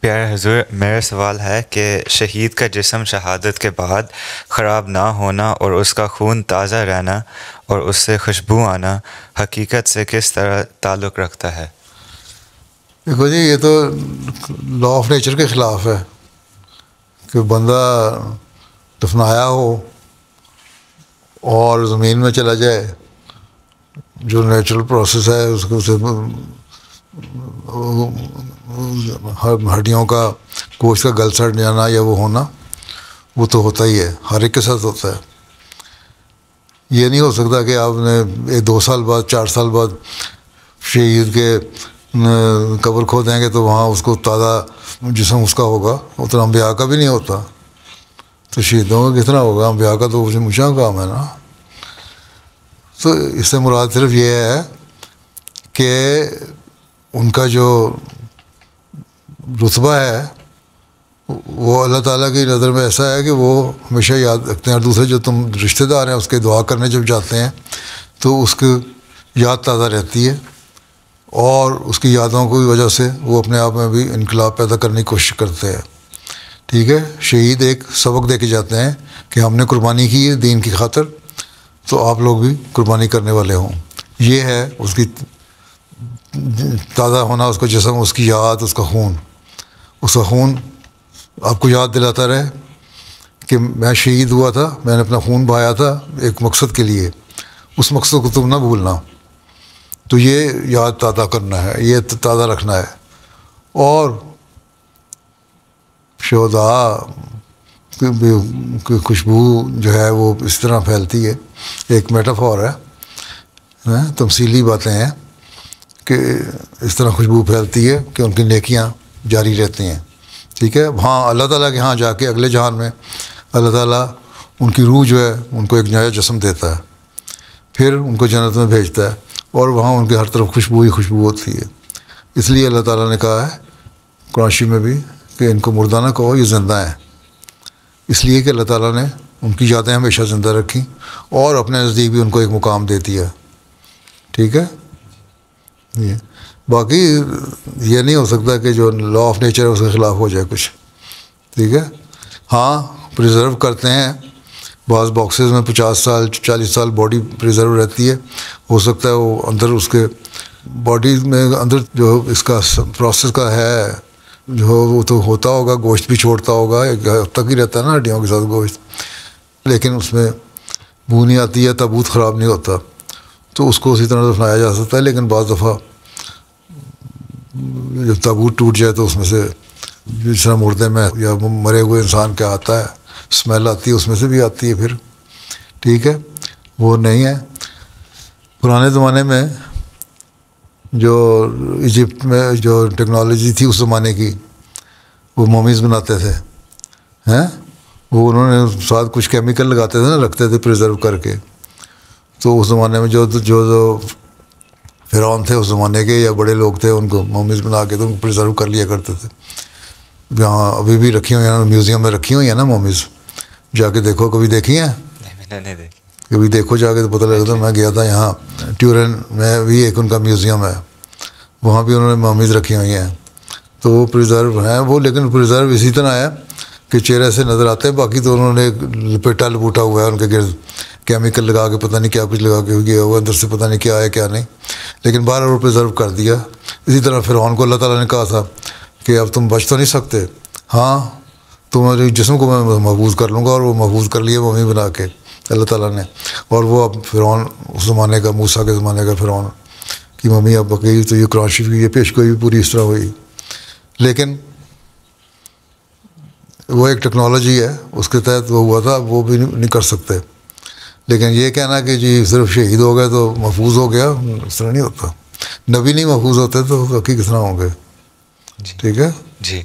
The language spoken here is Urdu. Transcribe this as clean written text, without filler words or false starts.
پیارے حضور، میرا سوال ہے کہ شہید کا جسم شہادت کے بعد خراب نہ ہونا اور اس کا خون تازہ رہنا اور اس سے خوشبو آنا حقیقت سے کس طرح تعلق رکھتا ہے؟ دیکھو جی، یہ تو لا آف نیچر کے خلاف ہے کہ بندہ دفنایا ہو اور زمین میں چلا جائے، جو نیچرل پروسیس ہے اس کو ہڈیوں کا گوشت کا گل سڑ جانا یا وہ ہونا، وہ تو ہوتا ہی ہے، ہر ایک کے ساتھ ہوتا ہے۔ یہ نہیں ہو سکتا کہ آپ نے 2 سال بعد 4 سال بعد شہید کے قبر کھو دیں گے تو وہاں اس کو تازہ جسم اس کا ہوگا، اتنا انبیاء کا بھی نہیں ہوتا، تو شہیدوں کا کتنا ہوگا؟ انبیاء کا تو اونچا کام ہے نا۔ تو اس سے مراد صرف یہ ہے کہ ان کا جو رتبہ ہے وہ اللہ تعالیٰ کی نظر میں ایسا ہے کہ وہ ہمیشہ یاد رکھتے ہیں، اور دوسرے جو تم رشتہ دار ہیں اس کے دعا کرنے جب جاتے ہیں تو اس کی یاد تازہ رہتی ہے، اور اس کی یادوں کی وجہ سے وہ اپنے آپ میں بھی انقلاب پیدا کرنے کی کوشش کرتے ہیں۔ ٹھیک ہے، شہید ایک سبق دے کے جاتے ہیں کہ ہم نے قربانی کی ہے دین کی خاطر، تو آپ لوگ بھی قربانی کرنے والے ہوں۔ یہ ہے اس کی تازہ ہونا، اس کا جسم، اس کی یاد، اس کا خون آپ کو یاد دلاتا رہے کہ میں شہید ہوا تھا، میں نے اپنا خون بہایا تھا ایک مقصد کے لیے، اس مقصد کو تم نہ بھولنا۔ تو یہ یاد تازہ کرنا ہے، یہ تازہ رکھنا ہے۔ اور شہداء کی خوشبو جو ہے وہ اس طرح پھیلتی ہے، ایک میٹافور ہے، تمثیلی باتیں ہیں کہ اس طرح خوشبو پھیلتی ہے کہ ان کی نیکیاں جاری رہتی ہیں۔ ٹھیک ہے، وہاں اللہ تعالیٰ کے ہاں جا کے اگلے جہان میں اللہ تعالیٰ ان کی روح جو ہے ان کو ایک نیا جسم دیتا ہے، پھر ان کو جنت میں بھیجتا ہے، اور وہاں ان کے ہر طرف خوشبو ہی خوشبو ہوتی ہے۔ اس لیے اللہ تعالیٰ نے کہا ہے قرآن شریف میں بھی کہ ان کو مردہ نہ کہو، یہ زندہ ہیں، اس لیے کہ اللہ تعالیٰ نے ان کی یادیں ہمیشہ زندہ رکھیں اور اپنے نزدیک بھی ان کو ایک مقام دے دیا۔ ٹھیک ہے، یہ باقی یہ نہیں ہو سکتا کہ جو لا آف نیچر ہے اس کے خلاف ہو جائے کچھ۔ ٹھیک ہے، ہاں پریزرو کرتے ہیں، بعض باکسز میں 50 سال 40 سال باڈی پریزرو رہتی ہے، ہو سکتا ہے وہ اندر اس کے باڈی میں اندر جو اس کا پروسیس کا ہے جو وہ تو ہوتا ہوگا، گوشت بھی چھوڑتا ہوگا، ایک حد تک ہی رہتا ہے نا ہڈیوں کے ساتھ گوشت، لیکن اس میں بو نہیں آتی ہے، تابوت خراب نہیں ہوتا، تو اس کو اسی طرح دفنایا جا سکتا ہے۔ لیکن بعض دفعہ جب تابوت ٹوٹ جائے تو اس میں سے جس طرح مردے میں یا مرے ہوئے انسان کا آتا ہے اسمیل آتی ہے، اس میں سے بھی آتی ہے پھر۔ ٹھیک ہے، وہ نہیں ہے۔ پرانے زمانے میں جو ایجپٹ میں جو ٹیکنالوجی تھی اس زمانے کی، وہ مومیز بناتے تھے، وہ انہوں نے ساتھ کچھ کیمیکل لگاتے تھے نا، رکھتے تھے پریزرو کر کے۔ تو اس زمانے میں جو فرعون تھے اس زمانے کے یا بڑے لوگ تھے، ان کو مومیز بنا کے تو ان کو پریزرو کر لیا کرتے تھے۔ یہاں ابھی بھی رکھی ہوئی ہیں، میوزیم میں رکھی ہوئی ہیں نا مومیز، جا کے دیکھو، کبھی دیکھی ہیں؟ نہیں دیکھی۔ کبھی دیکھو جا کے تو پتہ لگتا ہے۔ میں گیا تھا یہاں ٹیورن میں بھی ایک ان کا میوزیم ہے، وہاں بھی انہوں نے مومیز رکھی ہوئی ہیں، تو وہ پریزرو ہیں وہ، لیکن پریزرو اسی طرح ہے کہ چہرے سے نظر آتے ہیں، باقی تو انہوں نے لپیٹا لپوٹا ہوا ہے ان کے گرد، کیمیکل لگا کے پتہ نہیں کیا کچھ لگا کے گیا ہوا اندر سے، پتہ نہیں کیا ہے کیا نہیں، لیکن باہر وہ پریزرو کر دیا۔ اسی طرح فرعون کو اللہ تعالیٰ نے کہا تھا کہ اب تم بچ تو نہیں سکتے، ہاں تمہارے جسم کو میں محفوظ کر لوں گا، اور وہ محفوظ کر لیے ممی بنا کے اللہ تعالیٰ نے۔ اور وہ اب فرعون اس زمانے کا، موسیٰ کے زمانے کا فرعون کی ممی اب بقی، تو یہ قرآن شریف کی یہ پیشگوئی بھی پوری اس طرح ہوئی۔ لیکن وہ ایک ٹیکنالوجی ہے، اس کے تحت وہ ہوا تھا، وہ بھی نہیں کر سکتے۔ لیکن یہ کہنا کہ جی صرف شہید ہو گئے تو محفوظ ہو گیا، اس طرح نہیں ہوتا۔ نبی نہیں محفوظ ہوتے تو باقی کس طرح ہوں گے؟ ٹھیک ہے جی۔